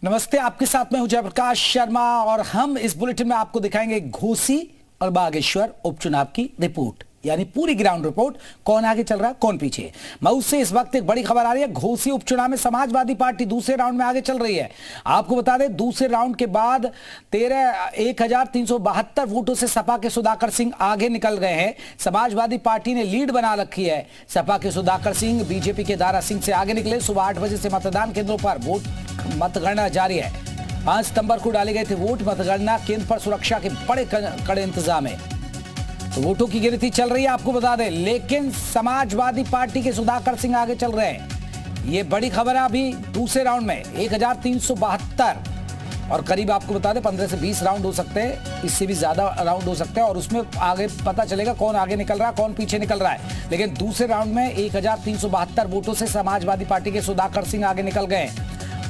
नमस्ते, आपके साथ में हूं जयप्रकाश शर्मा और हम इस बुलेटिन में आपको दिखाएंगे घोसी और बागेश्वर उपचुनाव की रिपोर्ट, यानी पूरी ग्राउंड रिपोर्ट। कौन आगे चल रहा है, कौन पीछे। मऊ से इस वक्त एक बड़ी खबर आ रही है। घोसी उपचुनाव में समाजवादी पार्टी दूसरे राउंड में आगे चल रही है। आपको बता दें, दूसरे राउंड के बाद 13,372 वोटों से सपा के सुधाकर सिंह आगे निकल गए हैं। समाजवादी पार्टी ने लीड बना रखी है। सपा के सुधाकर सिंह बीजेपी के दारा सिंह से आगे निकले। सुबह 8 बजे से मतदान केंद्रों पर मतगणना जारी है। 5 सितंबर को डाले गए थे वोट। मतगणना केंद्र पर सुरक्षा के बड़े कड़े इंतजाम है। तो वोटों की गिनती चल रही है, आपको बता दें, लेकिन समाजवादी पार्टी के सुधाकर सिंह आगे चल रहे हैं। ये बड़ी खबर है। अभी दूसरे राउंड में 1372 और करीब आपको बता दें 15 से 20 राउंड हो सकते हैं, इससे भी ज्यादा राउंड हो सकते हैं और उसमें आगे पता चलेगा कौन आगे निकल रहा है, कौन पीछे निकल रहा है। लेकिन दूसरे राउंड में 1372 वोटों से समाजवादी पार्टी के सुधाकर सिंह आगे निकल गए।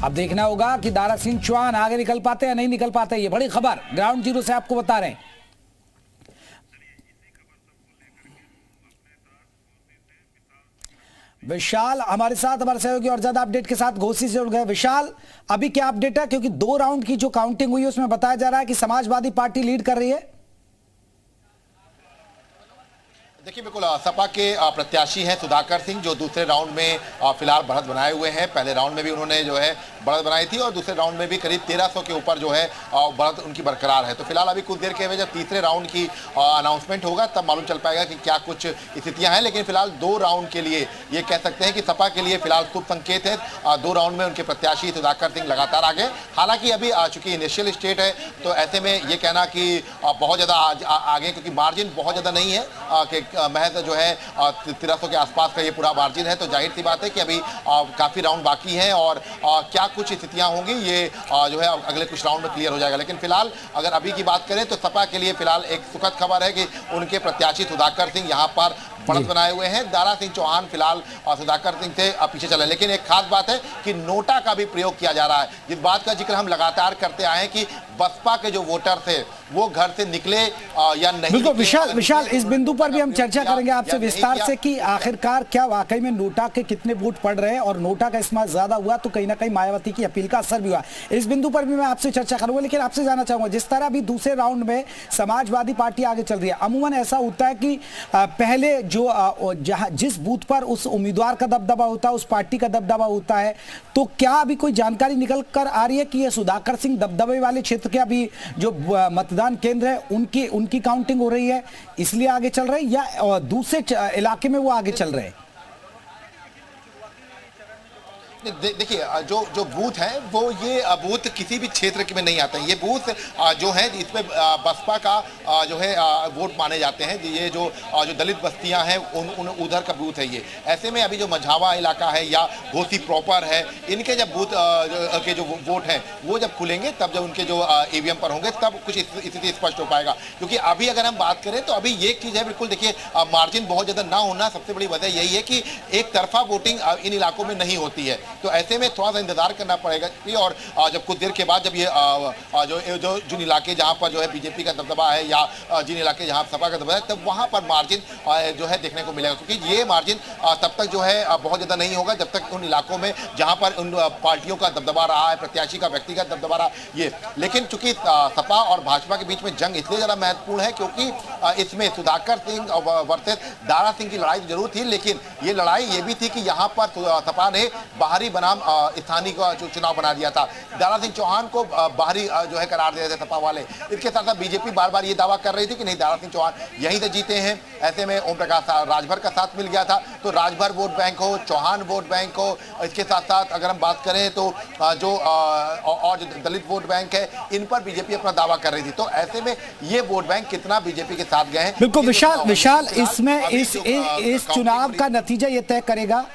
अब देखना होगा कि दारा सिंह चौहान आगे निकल पाते या नहीं निकल पाते। ये बड़ी खबर ग्राउंड जीरो से आपको बता रहे हैं। विशाल हमारे साथ, हमारे सहयोगी और ज्यादा अपडेट के साथ घोसी से जुड़ गए। विशाल, अभी क्या अपडेट है, क्योंकि 2 राउंड की जो काउंटिंग हुई है उसमें बताया जा रहा है कि समाजवादी पार्टी लीड कर रही है। देखिए, बिल्कुल सपा के प्रत्याशी हैं सुधाकर सिंह, जो दूसरे राउंड में फिलहाल बढ़त बनाए हुए हैं। पहले राउंड में भी उन्होंने जो है बढ़त बनाई थी और दूसरे राउंड में भी करीब 1300 के ऊपर जो है बढ़त उनकी बरकरार है। तो फिलहाल अभी कुछ देर के बाद जब तीसरे राउंड की अनाउंसमेंट होगा तब मालूम चल पाएगा कि क्या कुछ स्थितियां हैं। लेकिन फिलहाल 2 राउंड के लिए ये कह सकते हैं कि सपा के लिए फिलहाल शुभ संकेत है। 2 राउंड में उनके प्रत्याशी सुधाकर सिंह लगातार आगे। हालांकि अभी चूंकि इनिशियल स्टेट है तो ऐसे में ये कहना कि बहुत ज़्यादा आगे, क्योंकि मार्जिन बहुत ज़्यादा नहीं है कि महज जो है 1300 के आसपास का ये पूरा मार्जिन है। तो जाहिर सी बात है कि अभी काफ़ी राउंड बाकी हैं और क्या कुछ स्थितियां होंगी ये जो है अगले कुछ राउंड में क्लियर हो जाएगा। लेकिन फिलहाल अगर अभी की बात करें तो सपा के लिए फिलहाल एक सुखद खबर है कि उनके प्रत्याशी सुधाकर सिंह यहाँ पर बढ़त बनाए हुए हैं। दारा सिंह चौहान फिलहाल सुधाकर सिंह से पीछे चले। लेकिन एक खास बात है कि नोटा का भी प्रयोग किया जा रहा है, जिस बात का जिक्र हम लगातार करते आए हैं कि बसपा के जो वोटर थे वो घर से निकले या नहीं। बिल्कुल विशाल, इस बिंदु पर भी हम चर्चा करेंगे आपसे विस्तार से कि आखिरकार क्या वाकई में नोटा के कितने वोट पड़ रहे हैं और नोटा का इस्तेमाल ज्यादा हुआ तो कहीं ना कहीं मायावती की अपील का असर भी हुआ। इस बिंदु पर भी मैं आपसे चर्चा करूंगा। लेकिन आपसे जानना चाहूंगा, जिस तरह अभी दूसरे राउंड में समाजवादी पार्टी आगे चल रही है, अमूमन ऐसा होता है कि पहले जो जिस बूथ पर उस उम्मीदवार का दबदबा होता है, उस पार्टी का दबदबा होता है, तो क्या अभी कोई जानकारी निकल कर आ रही है कि ये सुधाकर सिंह दबदबे वाले क्षेत्र के अभी जो मतदान केंद्र है उनकी काउंटिंग हो रही है इसलिए आगे चल रहे हैं या दूसरे इलाके में वो आगे चल रहे हैं? देखिए, जो बूथ है वो ये बूथ किसी भी क्षेत्र में नहीं आते हैं। ये बूथ जो है इसमें बसपा का जो है वोट माने जाते हैं। ये जो दलित बस्तियां हैं उधर का बूथ है ये। ऐसे में अभी जो मझावा इलाका है या घोसी प्रॉपर है, इनके जब बूथ के जो वोट हैं वो जब खुलेंगे तब जब उनके जो ईवीएम पर होंगे तब कुछ स्थिति स्पष्ट हो पाएगा। क्योंकि अभी अगर हम बात करें तो अभी ये चीज़ है, बिल्कुल देखिए, मार्जिन बहुत ज़्यादा ना होना सबसे बड़ी वजह यही है कि एक तरफा वोटिंग इन इलाकों में नहीं होती है। तो ऐसे में थोड़ा सा इंतजार करना पड़ेगा। और जब कुछ देर के बाद जब ये जिन इलाके जहां पर जो है बीजेपी का दबदबा है या जिन इलाके जहां सपा का दबदबा है, तब वहां पर मार्जिन जो है देखने को मिलेगा। क्योंकि ये मार्जिन तब तक जो है बहुत ज़्यादा नहीं होगा जब तक उन इलाकों में जहां पर उन पार्टियों का दबदबा रहा है, प्रत्याशी का व्यक्तिगत दबदबा रहा ये। लेकिन चूंकि सपा और भाजपा के बीच में जंग इसलिए ज़्यादा महत्वपूर्ण है क्योंकि इसमें सुधाकर सिंह वर्सेस दारा सिंह की लड़ाई जरूर थी, लेकिन ये लड़ाई ये भी थी कि यहाँ पर सपा ने बाहरी बनाम स्थानीय का चुनाव बना दिया था। दारा सिंह चौहान को बाहरी जो है करार दे रहे थे सपा वाले। इसके साथ साथ बीजेपी बार बार ये दावा कर रही थी कि नहीं, दारा सिंह चौहान यहीं से जीते हैं। ऐसे में ओम प्रकाश राजभर का साथ मिल गया था, तो राजभर वोट बैंक हो, चौहान वोट बैंक हो। इसके साथ साथ अगर हम बात करें तो जो दलित वोट बैंक है, इन पर बीजेपी अपना दावा कर रही थी। तो ऐसे में ये वोट बैंक कितना बीजेपी के साथ गए हैं। बिल्कुल विशाल, इसमें इस चुनाव का नतीजा ये तय करेगा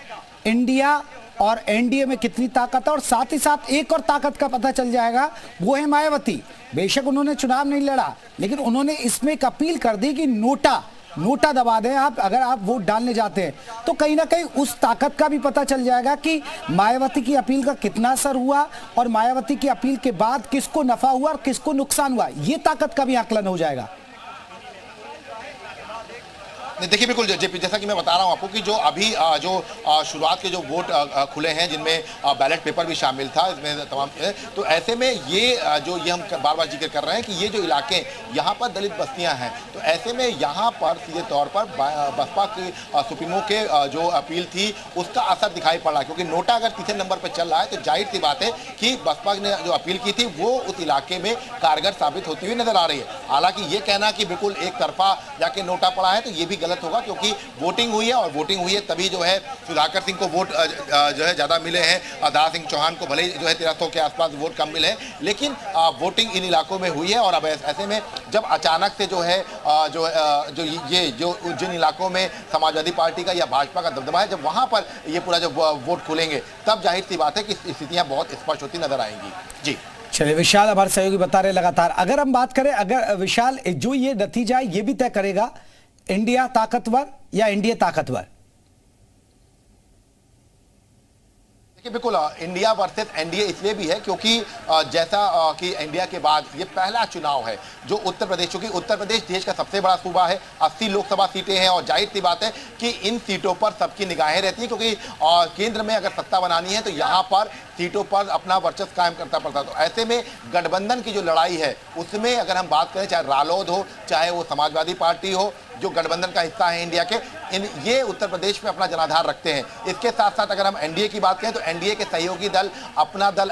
इंडिया और एनडीए में कितनी ताकत है, और साथ ही साथ एक और ताकत का पता चल जाएगा, वो है मायावती। बेशक उन्होंने चुनाव नहीं लड़ा, लेकिन उन्होंने इसमें एक अपील कर दी कि नोटा दबा दें आप, अगर आप वोट डालने जाते हैं तो कहीं ना कहीं उस ताकत का भी पता चल जाएगा कि मायावती की अपील का कितना असर हुआ और मायावती की अपील के बाद किसको नफा हुआ और किसको नुकसान हुआ, ये ताकत का भी आकलन हो जाएगा। नहीं, देखिए बिल्कुल जेपी, जैसा कि मैं बता रहा हूं आपको कि जो अभी शुरुआत के जो वोट खुले हैं, जिनमें बैलेट पेपर भी शामिल था, इसमें तमाम, तो ऐसे में ये हम बार बार जिक्र कर रहे हैं कि ये जो इलाके यहाँ पर दलित बस्तियां हैं, तो ऐसे में यहाँ पर सीधे तौर पर बसपा के सुप्रीमो के जो अपील थी उसका असर दिखाई पड़ रहा है, क्योंकि नोटा अगर तीसरे नंबर पर चल रहा है तो जाहिर सी बात है कि बसपा ने जो अपील की थी वो उस इलाके में कारगर साबित होती हुई नजर आ रही है। हालांकि ये कहना कि बिल्कुल एक तरफा जाके नोटा पड़ा है तो ये भी गलत होगा, क्योंकि वोटिंग हुई है, और वोटिंग हुई है तभी जो है सुधाकर सिंह को वोट जो है ज़्यादा मिले हैं। दारा सिंह चौहान को भले जो है 1300 के आसपास वोट कम मिले हैं, लेकिन वोटिंग इन इलाकों में हुई है। और अब ऐसे में जब अचानक से जो है जो जिन इलाकों में समाजवादी पार्टी का या भाजपा का दबदबा है, जब वहां पर ये पूरा जो वोट खुलेंगे तब जाहिर सी बात है कि स्थितियां बहुत स्पष्ट होती नजर आएंगी। जी चलिए, विशाल हमारे सहयोगी बता रहे लगातार। अगर हम बात करें, अगर विशाल, जो ये नतीजा ये भी तय करेगा इंडिया ताकतवर या एनडीए ताकतवर? देखिए बिल्कुल, इंडिया वर्सेस एनडीए इसलिए भी है क्योंकि जैसा कि इंडिया के बाद ये पहला चुनाव है जो उत्तर प्रदेश, क्योंकि उत्तर प्रदेश देश का सबसे बड़ा सूबा है, 80 लोकसभा सीटें हैं, और जाहिर सी बात है कि इन सीटों पर सबकी निगाहें रहती हैं, क्योंकि केंद्र में अगर सत्ता बनानी है तो यहाँ पर सीटों पर अपना वर्चस्व कायम करना पड़ता है। तो ऐसे में गठबंधन की जो लड़ाई है उसमें अगर हम बात करें, चाहे रालोद हो चाहे वो समाजवादी पार्टी हो, जो गठबंधन का हिस्सा है इंडिया के, ये उत्तर प्रदेश में अपना जनाधार रखते हैं। इसके साथ साथ अगर हम एनडीए की बात करें तो एनडीए के सहयोगी दल, अपना दल